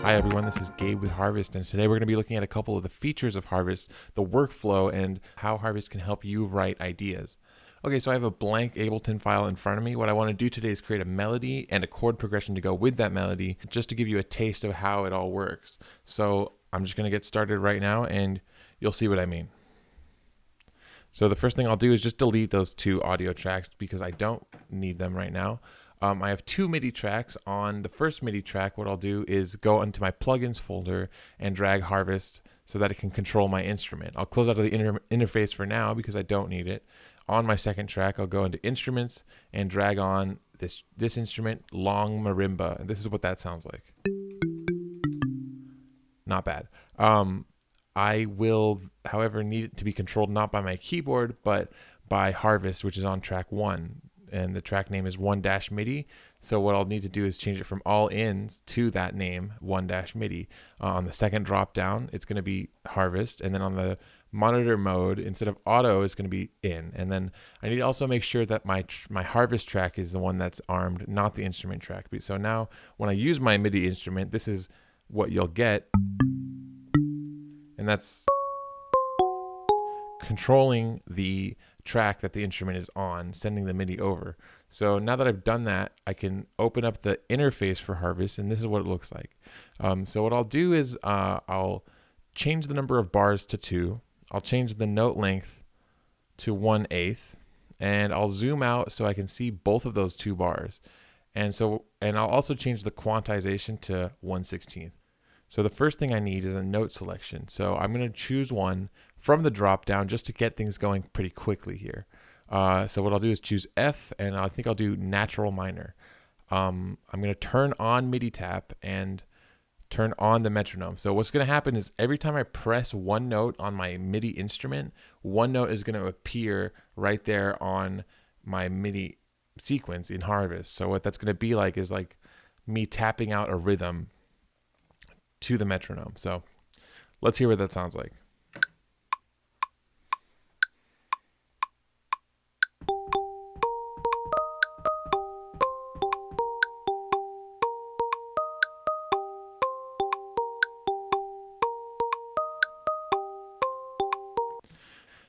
Hi everyone, this is Gabe with Harvest, and today we're going to be looking at a couple of the features of Harvest, the workflow, and how Harvest can help you write ideas. Okay, so I have a blank Ableton file in front of me. What I want to do today is create a melody and a chord progression to go with that melody, just to give you a taste of how it all works. So I'm just going to get started right now, and you'll see what I mean. So the first thing I'll do is just delete those two audio tracks because I don't need them right now. I have two MIDI tracks. On the first MIDI track, what I'll do is go into my plugins folder and drag Harvest so that it can control my instrument. I'll close out of the interface for now because I don't need it. On my second track, I'll go into Instruments and drag on this instrument, long marimba, and this is what that sounds like. Not bad. I will, however, need it to be controlled not by my keyboard, but by Harvest, which is on track 1. And the track name is 1-MIDI. So what I'll need to do is change it from all ins to that name, 1-MIDI. On the second drop down, it's going to be Harvest. And then on the monitor mode, instead of auto, it's going to be in. And then I need to also make sure that my Harvest track is the one that's armed, not the instrument track. So now when I use my MIDI instrument, this is what you'll get. And that's controlling the track that the instrument is on, sending the MIDI over. So now that I've done that, I can open up the interface for Harvest, and this is what it looks like. So what I'll do is I'll change the number of bars to 2. I'll change the note length to 1/8, and I'll zoom out so I can see both of those 2 bars. And I'll also change the quantization to 1/16. So the first thing I need is a note selection. So I'm going to choose one from the drop down just to get things going pretty quickly here. So what I'll do is choose F, and I think I'll do natural minor. I'm going to turn on MIDI tap and turn on the metronome. So what's going to happen is every time I press one note on my MIDI instrument, one note is going to appear right there on my MIDI sequence in Harvest. So what that's going to be like is like me tapping out a rhythm to the metronome. So let's hear what that sounds like.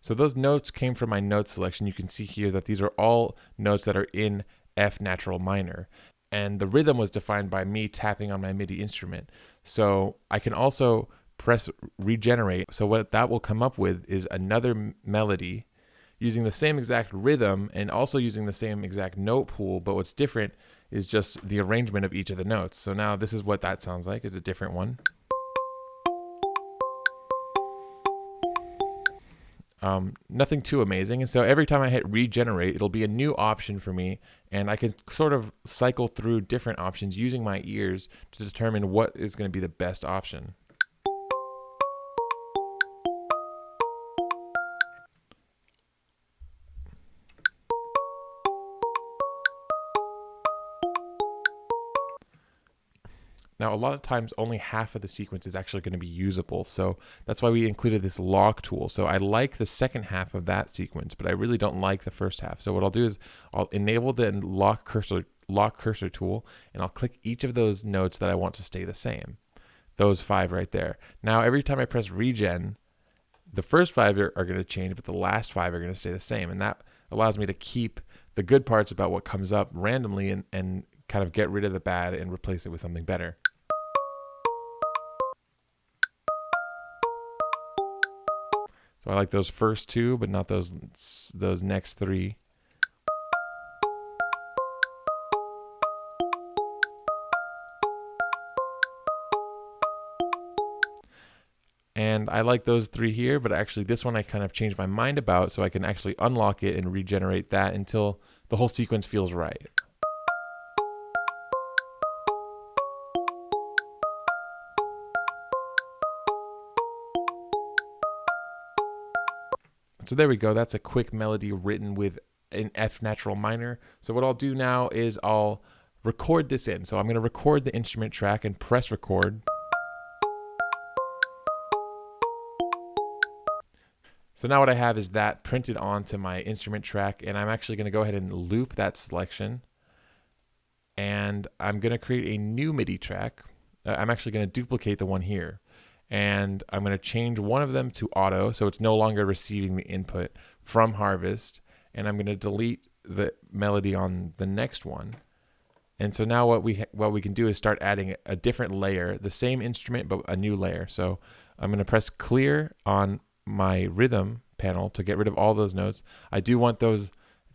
So those notes came from my note selection. You can see here that these are all notes that are in F natural minor. And the rhythm was defined by me tapping on my MIDI instrument. So I can also press regenerate. So what that will come up with is another melody using the same exact rhythm and also using the same exact note pool. But what's different is just the arrangement of each of the notes. So now this is what that sounds like. It's a different one. Nothing too amazing. And so every time I hit regenerate, it'll be a new option for me. And I can sort of cycle through different options using my ears to determine what is going to be the best option. Now, a lot of times only half of the sequence is actually going to be usable. So that's why we included this lock tool. So I like the second half of that sequence, but I really don't like the first half. So what I'll do is I'll enable the lock cursor tool, and I'll click each of those notes that I want to stay the same. Those 5 right there. Now, every time I press regen, the first 5 are going to change, but the last 5 are going to stay the same. And that allows me to keep the good parts about what comes up randomly and kind of get rid of the bad and replace it with something better. So I like those first 2, but not those next 3. And I like those 3 here, but actually this one I kind of changed my mind about, so I can actually unlock it and regenerate that until the whole sequence feels right. So there we go. That's a quick melody written with an F natural minor. So what I'll do now is I'll record this in. So I'm going to record the instrument track and press record. So now what I have is that printed onto my instrument track, and I'm actually going to go ahead and loop that selection. And I'm going to create a new MIDI track. I'm actually going to duplicate the one here. And I'm going to change one of them to auto, so it's no longer receiving the input from harvest. And I'm going to delete the melody on the next one. And so now what we can do is start adding a different layer, the same instrument, but a new layer. So I'm going to press clear on my rhythm panel to get rid of all those notes. I do want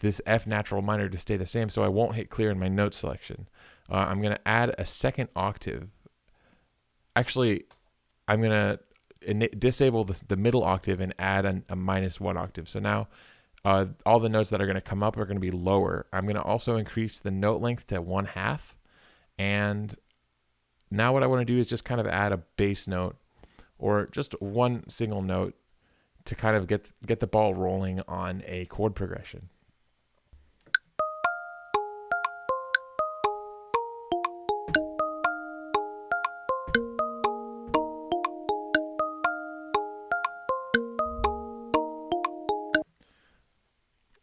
this F natural minor to stay the same, so I won't hit clear in my note selection. I'm going to add a second octave. Actually, I'm going to disable the middle octave and add a -1 octave. So now all the notes that are going to come up are going to be lower. I'm going to also increase the note length to 1/2. And now what I want to do is just kind of add a bass note or just one single note to kind of get the ball rolling on a chord progression.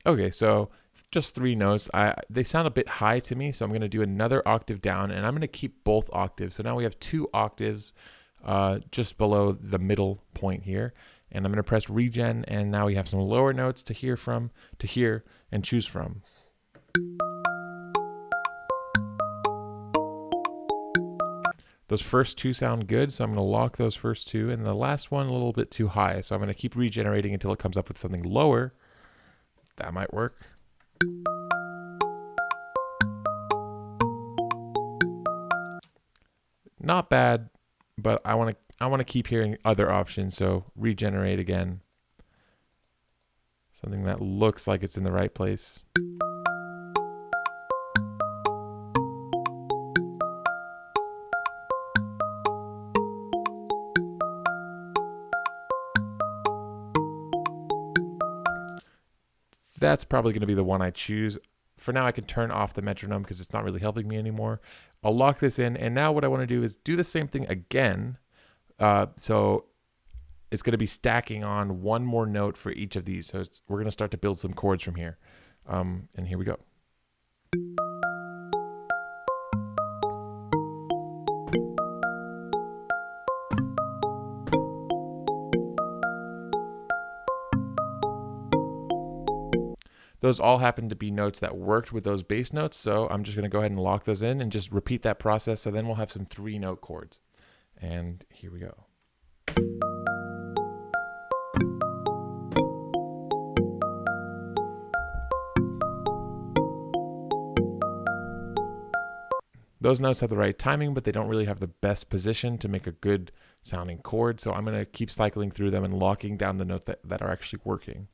Okay, so just 3 notes. They sound a bit high to me, so I'm going to do another octave down, and I'm going to keep both octaves. So now we have 2 octaves just below the middle point here, and I'm going to press regen, and now we have some lower notes to hear and choose from. Those first 2 sound good, so I'm going to lock those first 2, and the last one a little bit too high, so I'm going to keep regenerating until it comes up with something lower. That might work. Not bad, but I want to keep hearing other options, so regenerate again. Something that looks like it's in the right place. That's probably going to be the one I choose. For now, I can turn off the metronome because it's not really helping me anymore. I'll lock this in, and now what I want to do is do the same thing again. So it's going to be stacking on one more note for each of these. So we're going to start to build some chords from here. And here we go. Those all happen to be notes that worked with those bass notes, so I'm just going to go ahead and lock those in and just repeat that process, so then we'll have some 3-note chords. And here we go. Those notes have the right timing, but they don't really have the best position to make a good sounding chord, so I'm going to keep cycling through them and locking down the notes that are actually working.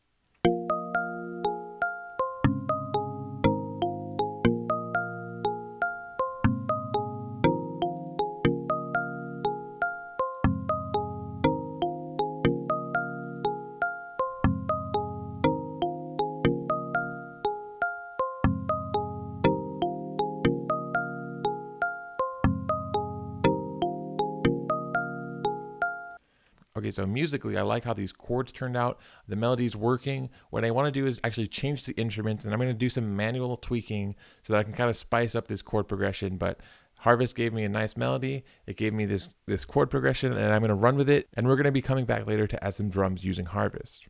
Okay, so musically, I like how these chords turned out. The melody's working. What I want to do is actually change the instruments, and I'm going to do some manual tweaking so that I can kind of spice up this chord progression. But Harvest gave me a nice melody. It gave me this chord progression, and I'm going to run with it. And we're going to be coming back later to add some drums using Harvest.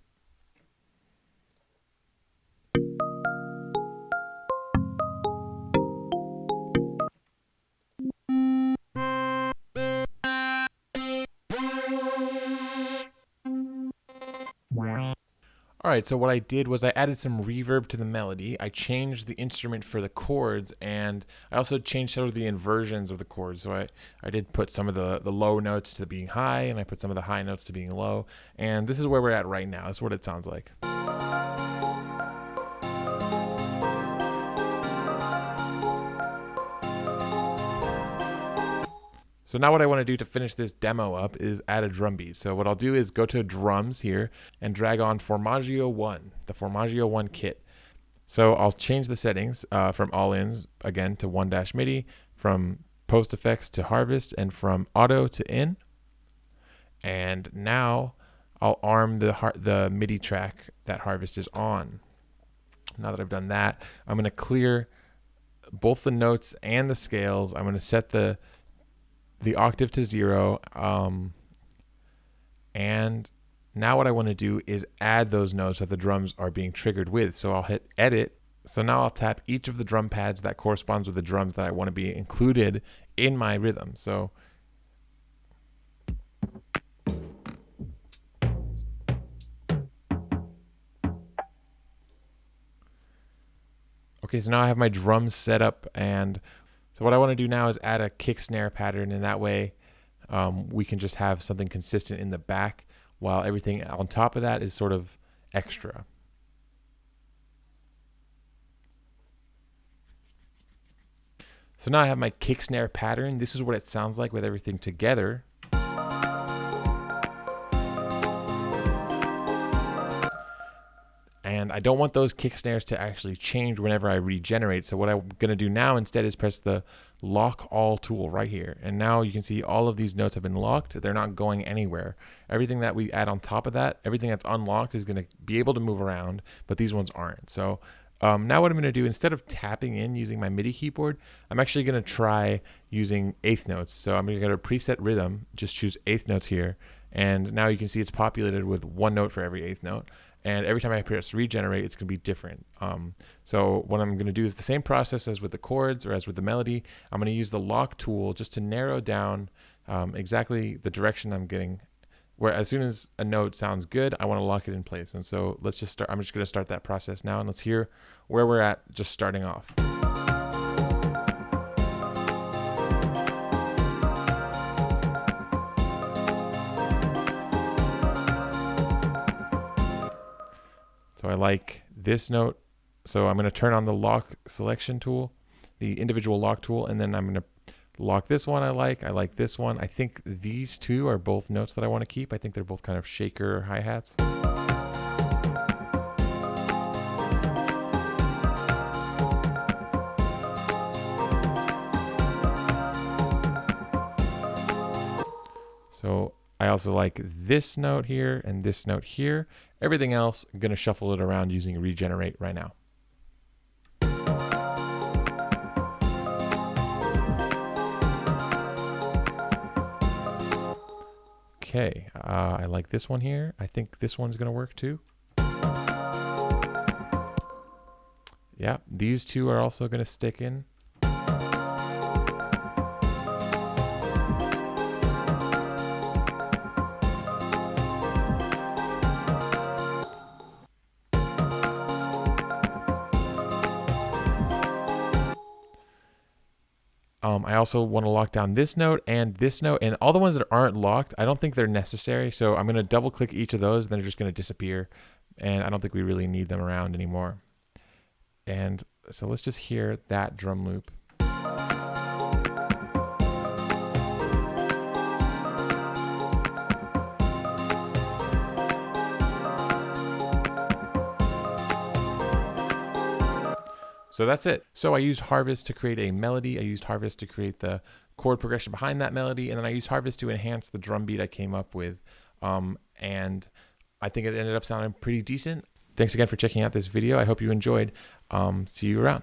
All right, so what I did was I added some reverb to the melody. I changed the instrument for the chords, and I also changed sort of the inversions of the chords. So I did put some of the low notes to being high, and I put some of the high notes to being low. And this is where we're at right now. This is what it sounds like. So now what I want to do to finish this demo up is add a drum beat. So what I'll do is go to drums here and drag on Formaggio 1, the Formaggio 1 kit. So I'll change the settings from all-ins, again, to 1-MIDI, from post effects to harvest, and from auto to in. And now I'll arm the MIDI track that harvest is on. Now that I've done that, I'm going to clear both the notes and the scales. I'm going to set the the octave to 0. And now what I want to do is add those notes that the drums are being triggered with. So I'll hit edit. So now I'll tap each of the drum pads that corresponds with the drums that I want to be included in my rhythm. So okay, so now I have my drums set up, and so what I want to do now is add a kick snare pattern, and that way we can just have something consistent in the back while everything on top of that is sort of extra. So now I have my kick snare pattern. This is what it sounds like with everything together. And I don't want those kick snares to actually change whenever I regenerate. So what I'm going to do now instead is press the lock all tool right here. And now you can see all of these notes have been locked. They're not going anywhere. Everything that we add on top of that, everything that's unlocked is going to be able to move around, but these ones aren't. So now what I'm going to do, instead of tapping in using my MIDI keyboard, I'm actually going to try using eighth notes. So I'm going to go to preset rhythm, just choose eighth notes here. And now you can see it's populated with one note for every eighth note. And every time I press regenerate, it's going to be different. So what I'm going to do is the same process as with the chords or as with the melody. I'm going to use the lock tool just to narrow down exactly the direction I'm getting, where as soon as a note sounds good, I want to lock it in place. And so let's just start. I'm just going to start that process now, and let's hear where we're at just starting off. So I like this note. So I'm going to turn on the lock selection tool, the individual lock tool, and then I'm going to lock this one. I like this one. I think these two are both notes that I want to keep. I think they're both kind of shaker hi-hats. So I also like this note here and this note here. Everything else, I'm going to shuffle it around using regenerate right now. Okay, I like this one here. I think this one's going to work too. Yeah, these two are also going to stick in. I also want to lock down this note, and all the ones that aren't locked, I don't think they're necessary. So I'm going to double click each of those, and then they're just going to disappear. And I don't think we really need them around anymore. And so let's just hear that drum loop. So that's it. So I used Harvest to create a melody. I used Harvest to create the chord progression behind that melody. And then I used Harvest to enhance the drum beat I came up with. And I think it ended up sounding pretty decent. Thanks again for checking out this video. I hope you enjoyed. See you around.